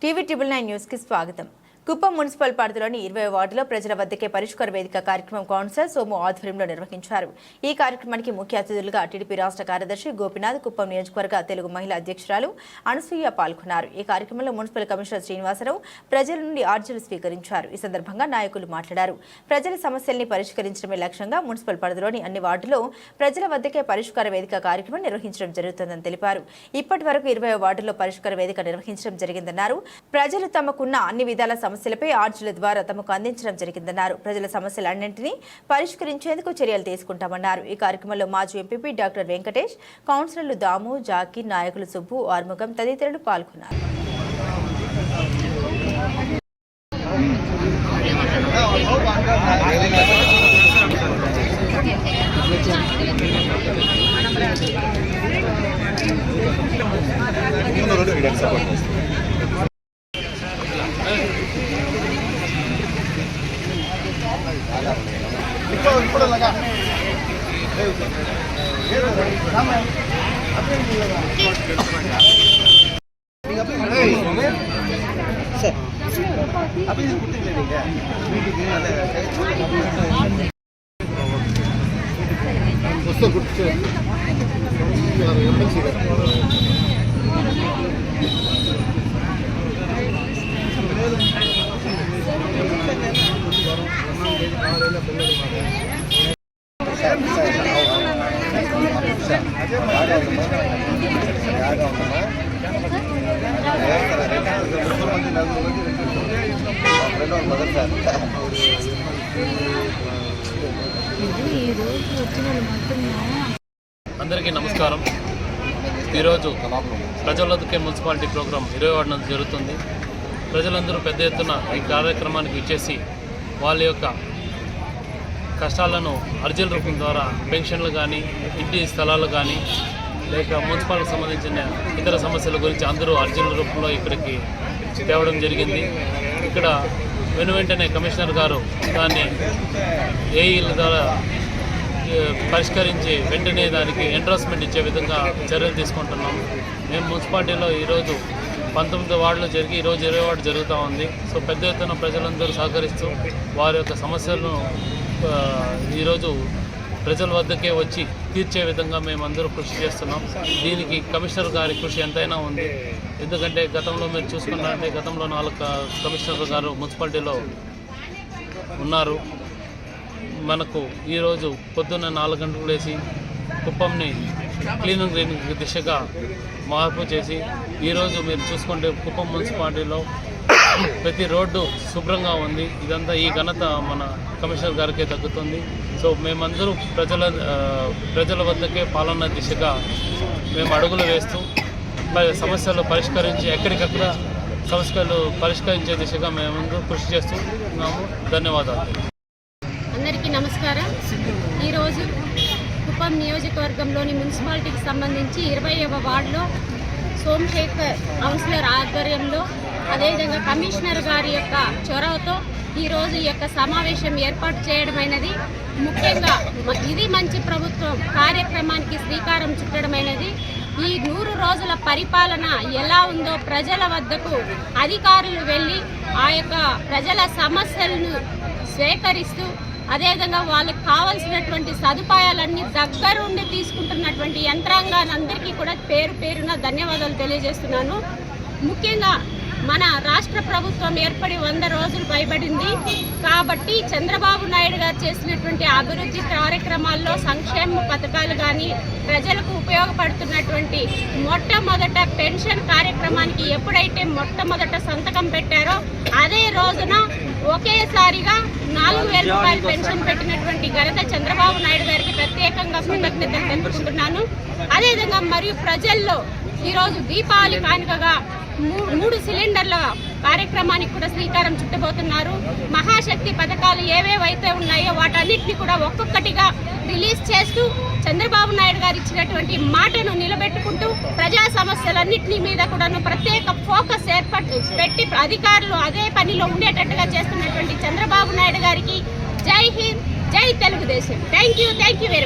TV9 news కి స్వాగతం. Kuppam municipal పరిధిలోని 20వ వార్డులో ప్రజల వద్దకే పరిష్కార వేదిక కార్యక్రమం కౌన్సిలర్ సోము ఆధ్వర్యంలో నిర్వహించారు. ఈ కార్యక్రమానికి ముఖ్య అతిథులుగా టీడీపీ రాష్ట్ర కార్యదర్శి గోపినాథ్, కుప్పం నియోజకవర్గ తెలుగు మహిళా అధ్యక్షురాలు అనసూయ పాల్గొన్నారు. ఈ కార్యక్రమంలో మున్సిపల్ కమిషనర్ శ్రీనివాసరావు ప్రజల నుండి అర్జీలు స్వీకరించారు. ఈ సందర్భంగా నాయకులు మాట్లాడారు. ప్రజల సమస్యల్ని పరిష్కరించడమే లక్ష్యంగా మున్సిపల్ పరిధిలోని అన్ని వార్డుల్లో ప్రజల వద్దకే పరిష్కార వేదిక కార్యక్రమం నిర్వహించడం జరుగుతుందని తెలిపారు. ఇప్పటి వరకు 20వ వార్డులో పరిష్కార వేదిక నిర్వహించడం జరిగిందన్నారు. ప్రజలు తమకున్న అన్ని విధాల సమస్యలపై ఆర్జీల ద్వారా తమకు అందించడం జరిగిందన్నారు. ప్రజల సమస్యలన్నింటినీ పరిష్కరించేందుకు చర్యలు తీసుకుంటామన్నారు. ఈ కార్యక్రమంలో మాజీ ఎంపీపీ డాక్టర్ వెంకటేష్, కౌన్సిలర్లు దాము, జాకీర్, నాయకులు సుబ్బు, ఆర్ముగం తదితరులు పాల్గొన్నారు. అందరికీ నమస్కారం. ఈరోజు ప్రజల వద్దకే మున్సిపాలిటీ ప్రోగ్రాం 20వ వార్డు నుంచి జరుగుతుంది. ప్రజలందరూ పెద్ద ఎత్తున ఈ కార్యక్రమానికి ఇచ్చేసి వాళ్ళ యొక్క కష్టాలను అర్జీల రూపం ద్వారా పెన్షన్లు కానీ, ఇంటి స్థలాలు కానీ, లేక మున్సిపాలిటీకి సంబంధించిన ఇతర సమస్యల గురించి అందరూ అర్జీల రూపంలో ఇక్కడికి తేవడం జరిగింది. ఇక్కడ వెంటనే కమిషనర్ గారు దాన్ని ఏఈల ద్వారా పరిష్కరించి వెంటనే దానికి ఎండ్రోస్మెంట్ ఇచ్చే విధంగా చర్యలు తీసుకుంటున్నాం. మేము మున్సిపాలిటీలో ఈరోజు 19 వార్డులు జరిగి ఈరోజు 20వ వార్డు జరుగుతూ ఉంది. సో పెద్ద ఎత్తున ప్రజలందరూ సహకరిస్తూ వారి యొక్క సమస్యలను ఈరోజు ప్రజల వద్దకే వచ్చి తీర్చే విధంగా మేమందరూ కృషి చేస్తున్నాం. దీనికి కమిషనర్ గారి కృషి ఎంతైనా ఉంది. ఎందుకంటే గతంలో మీరు చూసుకున్నారంటే గతంలో 4 కమిషనర్ గారు మున్సిపాలిటీలో ఉన్నారు. మనకు ఈరోజు పొద్దున్న 4 గంటలకు లేచి కుప్పంని క్లీన్ అండ్ గ్రీనింగ్ దిశగా మార్పు చేసి ఈరోజు మీరు చూసుకుంటే కుప్పం మున్సిపాలిటీలో ప్రతి రోడ్డు శుభ్రంగా ఉంది. ఇదంతా ఈ ఘనత మన కమిషనర్ గారికే తగ్గుతుంది. సో మేమందరూ ప్రజల వద్దకే పాలన దిశగా మేము అడుగులు వేస్తూ సమస్యలు పరిష్కరించి ఎక్కడికక్కడ సమస్యలు పరిష్కరించే దిశగా మేమందరూ కృషి చేస్తున్నాము. ధన్యవాదాలు. అందరికీ నమస్కారం. ఈరోజు కుప్పం నియోజకవర్గంలోని మున్సిపాలిటీకి సంబంధించి 20వ వార్డులో సోమశేఖర్ కౌన్సిలర్ ఆధ్వర్యంలో, అదేవిధంగా కమిషనర్ గారి యొక్క చొరవతో ఈరోజు ఈ యొక్క సమావేశం ఏర్పాటు చేయడమైనది. ముఖ్యంగా ఇది మంచి ప్రభుత్వం కార్యక్రమానికి శ్రీకారం చుట్టడమైనది. ఈ 100 రోజుల పరిపాలన ఎలా ఉందో ప్రజల వద్దకు అధికారులు వెళ్ళి ఆ యొక్క ప్రజల సమస్యలను స్వీకరిస్తూ, అదేవిధంగా వాళ్ళకి కావాల్సినటువంటి సదుపాయాలన్నీ దగ్గరుండి తీసుకుంటున్నటువంటి యంత్రాంగానందరికీ కూడా పేరు పేరున ధన్యవాదాలు తెలియజేస్తున్నాను. ముఖ్యంగా మన రాష్ట్ర ప్రభుత్వం ఏర్పడి 100 రోజులు పైబడింది కాబట్టి చంద్రబాబు నాయుడు గారు చేసినటువంటి అభివృద్ధి కార్యక్రమాల్లో సంక్షేమ పథకాలు కానీ, ప్రజలకు ఉపయోగపడుతున్నటువంటి మొట్టమొదట పెన్షన్ కార్యక్రమానికి ఎప్పుడైతే మొట్టమొదట సంతకం పెట్టారో అదే రోజున ఒకేసారిగా 4,000 రూపాయలు పెన్షన్ పెట్టినటువంటి ఘనత చంద్రబాబు నాయుడు గారికి ప్రత్యేకంగా కృతజ్ఞతలు తెలుపుకుంటున్నాను. అదేవిధంగా మరియు ప్రజల్లో ఈరోజు దీపావళి కానుకగా 3 సిలిండర్ల కార్యక్రమానికి కూడా శ్రీకారం చుట్టబోతున్నారు. మహాశక్తి పథకాలు ఏవేవైతే ఉన్నాయో వాటన్నిటిని కూడా ఒక్కొక్కటిగా రిలీజ్ చేస్తూ చంద్రబాబు నాయుడు గారు ఇచ్చినటువంటి మాటను నిలబెట్టుకుంటూ ప్రజా సమస్యలన్నింటినీ మీద కూడాను ప్రత్యేక ఫోకస్ పెట్టి అధికారులు అదే పనిలో ఉండేటట్టుగా చేస్తున్నటువంటి చంద్రబాబు నాయుడు గారికి జై హింద్, జై Telugu Desam. Thank you very much.